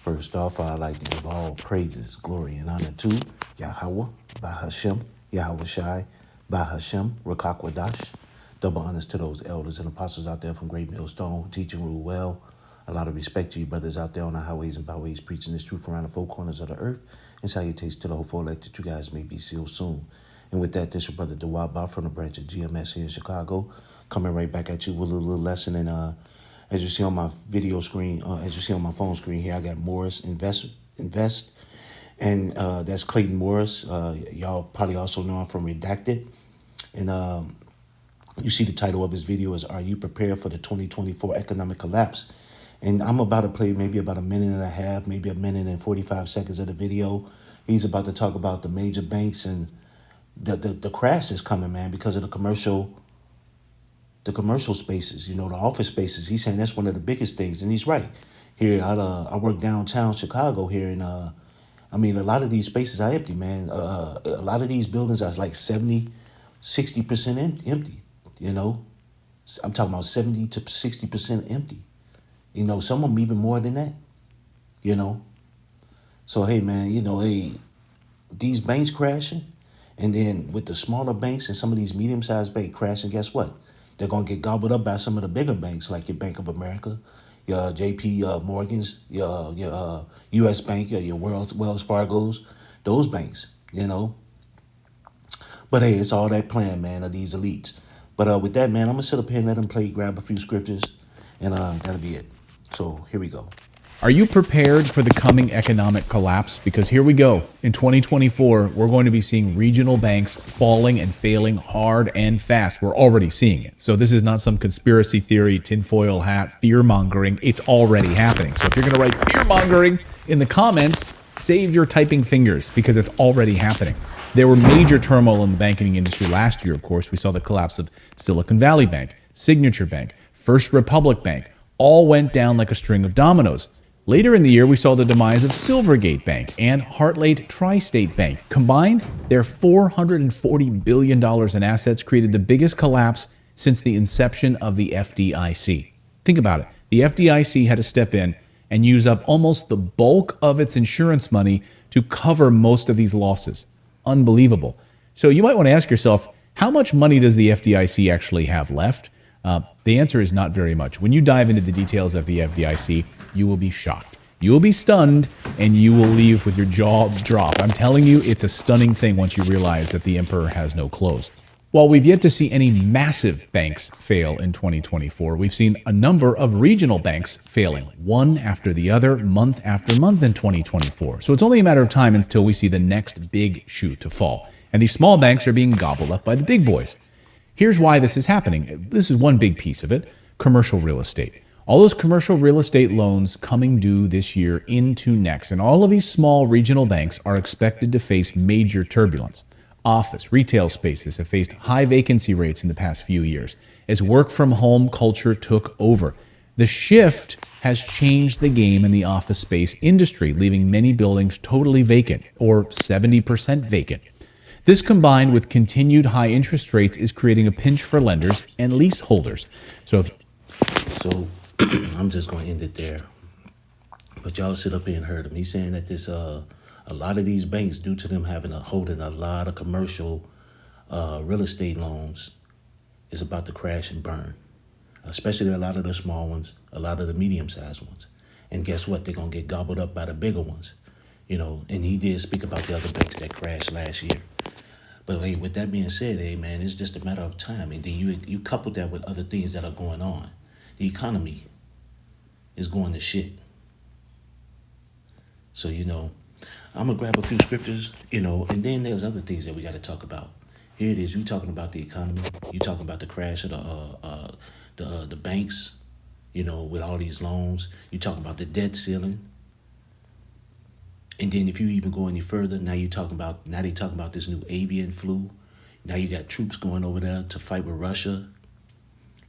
First off, I'd like to give all praises, glory, and honor to Yahweh, Bahashem, Yahweh Shai, Bahashem, Rakakwadash. Double honors to those elders and apostles out there from Great Millstone who teach and rule well. A lot of respect to you brothers out there on the highways and byways preaching this truth around the four corners of the earth. And salutations to the hopeful elect that you guys may be sealed soon. And with that, this your brother Dawaba from the branch of GMS here in Chicago, coming right back at you with a little lesson. And as you see on my video screen, as you see on my phone screen here, I got Morris Invest, and that's Clayton Morris. Y'all probably also know him from Redacted. And you see the title of his video is "Are You Prepared for the 2024 Economic Collapse?" And I'm about to play maybe about a minute and a half, maybe a minute and 45 seconds of the video. He's about to talk about the major banks and the crash is coming, man, because of the commercial spaces, the office spaces. He's saying that's one of the biggest things, and he's right. Here, I work downtown Chicago here, and I mean, a lot of these spaces are empty, man. A lot of these buildings are like 70, 60% empty, I'm talking about 70 to 60% empty. Some of them even more than that, So, hey, man, these banks crashing, and then with the smaller banks and some of these medium-sized banks crashing, guess what? They're going to get gobbled up by some of the bigger banks like your Bank of America, your JP Morgans, your U.S. Bank, your Wells Fargo's, those banks, But hey, it's all that plan, man, of these elites. But with that, man, I'm going to sit up here and let them play, grab a few scriptures, and that'll be it. So here we go. Are you prepared for the coming economic collapse? Because here we go. In 2024, we're going to be seeing regional banks falling and failing hard and fast. We're already seeing it. So this is not some conspiracy theory, tinfoil hat, fear-mongering. It's already happening. So if you're going to write fear-mongering in the comments, save your typing fingers because it's already happening. There were major turmoil in the banking industry last year, of course. We saw the collapse of Silicon Valley Bank, Signature Bank, First Republic Bank. All went down like a string of dominoes. Later in the year, we saw the demise of Silvergate Bank and Heartland Tri-State Bank. Combined, their $440 billion in assets created the biggest collapse since the inception of the FDIC. Think about it. The FDIC had to step in and use up almost the bulk of its insurance money to cover most of these losses. Unbelievable. So you might want to ask yourself, how much money does the FDIC actually have left? The answer is not very much. When you dive into the details of the FDIC, you will be shocked. You will be stunned, and you will leave with your jaw dropped. I'm telling you, it's a stunning thing once you realize that the emperor has no clothes. While we've yet to see any massive banks fail in 2024, we've seen a number of regional banks failing, one after the other, month after month in 2024. So it's only a matter of time until we see the next big shoe to fall. And these small banks are being gobbled up by the big boys. Here's why this is happening. This is one big piece of it: commercial real estate. All those commercial real estate loans coming due this year into next, and all of these small regional banks are expected to face major turbulence. Office, retail spaces have faced high vacancy rates in the past few years as work-from-home culture took over. The shift has changed the game in the office space industry, leaving many buildings totally vacant or 70% vacant. This, combined with continued high interest rates, is creating a pinch for lenders and leaseholders. So I'm just going to end it there. But y'all sit up here and heard him. He's saying that this a lot of these banks, due to them holding a lot of commercial real estate loans, is about to crash and burn. Especially a lot of the small ones, a lot of the medium-sized ones. And guess what? They're going to get gobbled up by the bigger ones. And he did speak about the other banks that crashed last year. But hey, with that being said, hey man, it's just a matter of time. And then you couple that with other things that are going on. The economy is going to shit. So, I'm going to grab a few scriptures, and then there's other things that we got to talk about. Here it is. You talking about the economy. You talking about the crash of the banks, with all these loans. You talking about the debt ceiling. And then if you even go any further, now they talking about this new avian flu. Now you got troops going over there to fight with Russia.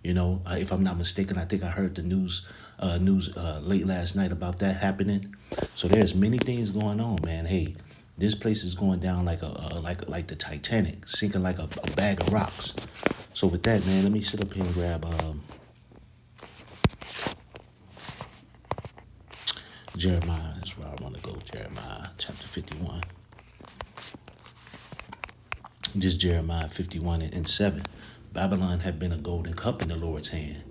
If I'm not mistaken, I think I heard the news late last night about that happening. So there's many things going on, man. Hey, this place is going down like like the Titanic, sinking like a bag of rocks. So with that, man, let me sit up here and grab Jeremiah is where I want to go. Jeremiah chapter 51. Just Jeremiah 51 and 7. Babylon had been a golden cup in the Lord's hand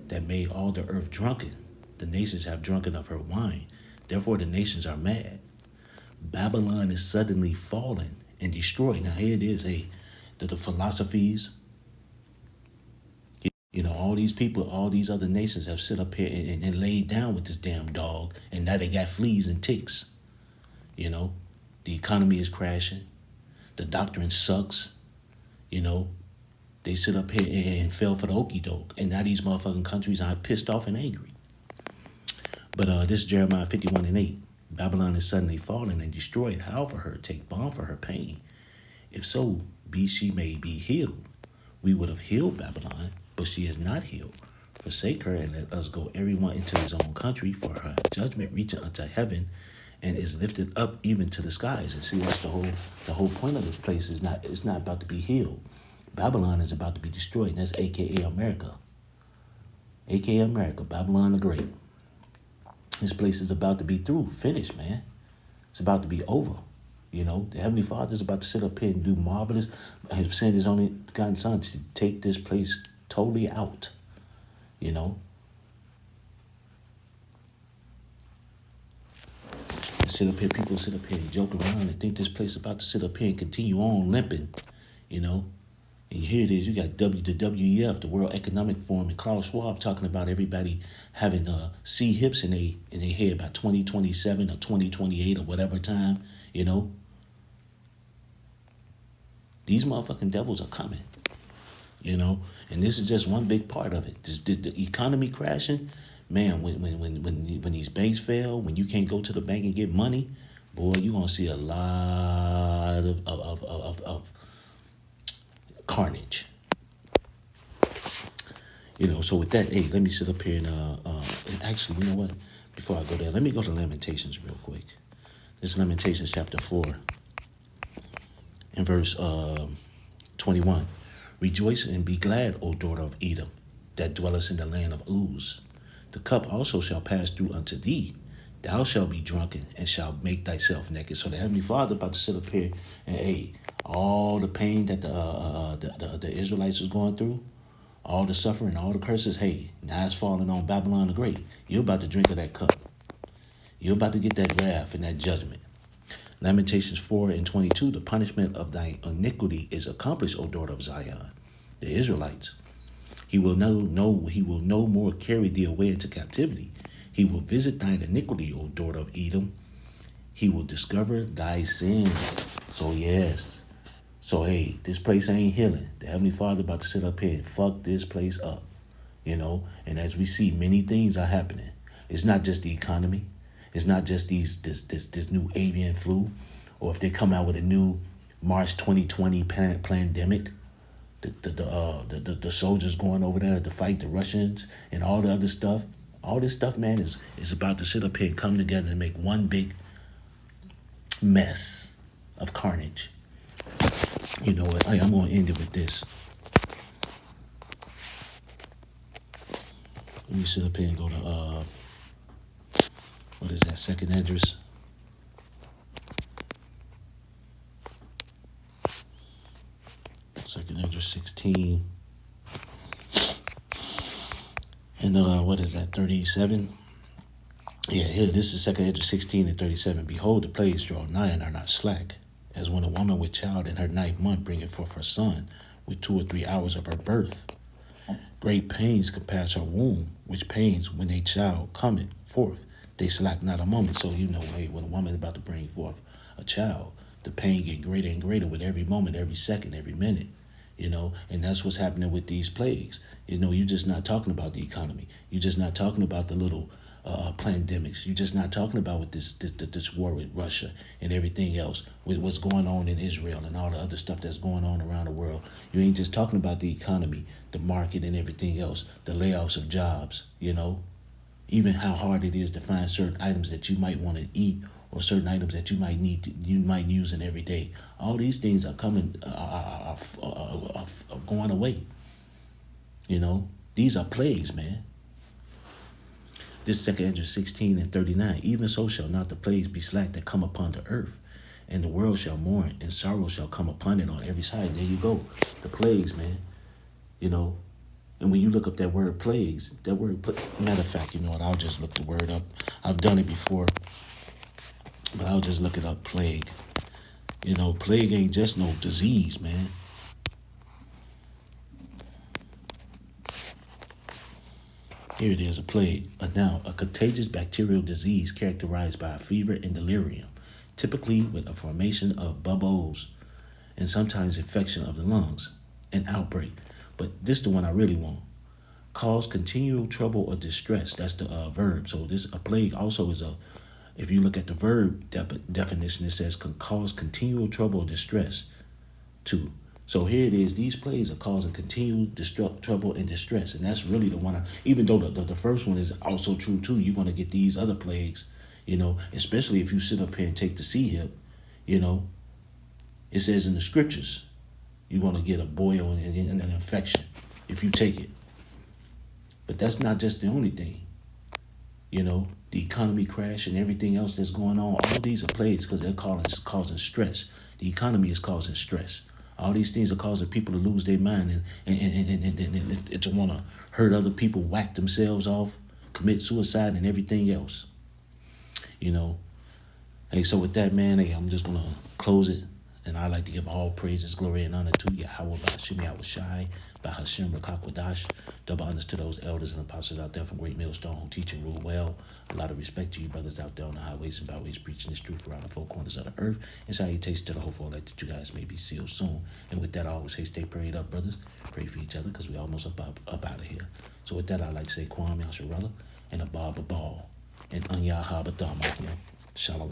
that made all the earth drunken. The nations have drunken of her wine. Therefore the nations are mad. Babylon is suddenly fallen and destroyed. Now here it is, the philosophies, all these people, all these other nations have sit up here and laid down with this damn dog, and now they got fleas and ticks. The economy is crashing. The doctrine sucks. They sit up here and fell for the okie doke, and now these motherfucking countries are pissed off and angry. But this is Jeremiah 51 and 8. Babylon is suddenly fallen and destroyed. How for her? Take balm for her pain. If so be she may be healed. We would have healed Babylon, but she is not healed. Forsake her and let us go everyone into his own country, for her judgment reacheth unto heaven and is lifted up even to the skies. And see, that's the whole point of this place. It's not about to be healed. Babylon is about to be destroyed. And that's AKA America. AKA America, Babylon the Great. This place is about to be finished, man. It's about to be over. The Heavenly Father is about to sit up here and do marvelous. He sent his only begotten Son to take this place totally out. People sit up here and joke around and think this place is about to sit up here and continue on limping, And here it is, you got the WEF, the World Economic Forum, and Klaus Schwab talking about everybody having C hips in their head by 2027 or 2028 or whatever time, These motherfucking devils are coming, and this is just one big part of it. The economy crashing, man. When these banks fail, when you can't go to the bank and get money, boy, you're gonna see a lot of carnage. So with that, hey, let me sit up here and actually, you know what? Before I go there, let me go to Lamentations real quick. This is Lamentations chapter 4. In verse 21, rejoice and be glad, O daughter of Edom, that dwellest in the land of Uz. The cup also shall pass through unto thee. Thou shalt be drunken and shalt make thyself naked. So the Heavenly Father about to sit up here and all the pain that the Israelites was going through, all the suffering, all the curses, now it's falling on Babylon the Great. You're about to drink of that cup. You're about to get that wrath and that judgment. Lamentations 4 and 22, the punishment of thy iniquity is accomplished, O daughter of Zion, the Israelites. He will no more carry thee away into captivity. He will visit thine iniquity, O daughter of Edom. He will discover thy sins. So yes. So this place ain't healing. The Heavenly Father about to sit up here and fuck this place up. And as we see, many things are happening. It's not just the economy. It's not just this new avian flu, or if they come out with a new March 2020 pandemic, the soldiers going over there to fight the Russians and all the other stuff. All this stuff, man, is about to sit up here and come together and make one big mess of carnage. I'm going to end it with this. Let me sit up here and go to what is that, second address? Second address 16. And what is that, 37? Yeah, here, this is second address 16 and 37. Behold, the plagues draw nigh and are not slack, as when a woman with child in her 9th month bringeth forth her son, with 2 or 3 hours of her birth. Great pains compass her womb, which pains when a child cometh forth. They slack not a moment. So when a woman is about to bring forth a child, the pain get greater and greater with every moment, every second, every minute. And that's what's happening with these plagues. You're just not talking about the economy. You're just not talking about the little pandemics. You're just not talking about with this war with Russia and everything else, with what's going on in Israel and all the other stuff that's going on around the world. You ain't just talking about the economy, the market and everything else, the layoffs of jobs, even how hard it is to find certain items that you might want to eat or certain items that you might use in every day. All these things are coming, are going away. These are plagues, man. This 2 Ezra 16 and 39. Even so shall not the plagues be slack that come upon the earth, and the world shall mourn, and sorrow shall come upon it on every side. There you go. The plagues, man. You know, and when you look up that word plagues, that word, matter of fact, you know what, I'll just look the word up. I've done it before, but I'll just look it up, plague. You know, plague ain't just no disease, man. Here it is, a plague. Now, a contagious bacterial disease characterized by a fever and delirium, typically with a formation of bubbles and sometimes infection of the lungs, an outbreak. But this is the one I really want. Cause continual trouble or distress. That's the verb. So a plague also is if you look at the verb definition, it says can cause continual trouble or distress too. So here it is. These plagues are causing continual trouble and distress. And that's really the one, even though the first one is also true too, you're going to get these other plagues, you know, especially if you sit up here and take the sea hip, you know, it says in the scriptures, you're going to get a boil and an infection if you take it. But that's not just the only thing. You know, the economy crash and everything else that's going on, all these are plagues because they're causing stress. The economy is causing stress. All these things are causing people to lose their mind and to want to hurt other people, whack themselves off, commit suicide and everything else. You know, hey, so with that, man, hey, I'm just going to close it. And I like to give all praises, glory, and honor to Yahweh, Ba'ashim, Yahweh Shai, Bahashim, Rakakwadash. Double honors to those elders and apostles out there from Great Millstone who teach and rule well. A lot of respect to you brothers out there on the highways and byways preaching this truth around the four corners of the earth. And salutations to the hopeful elect that you guys may be sealed soon. And with that, I always say stay prayed up, brothers. Pray for each other because we almost up out of here. So with that, I like to say Kwam Yasharella and Abba Babal and Anya Habadama. Shalom.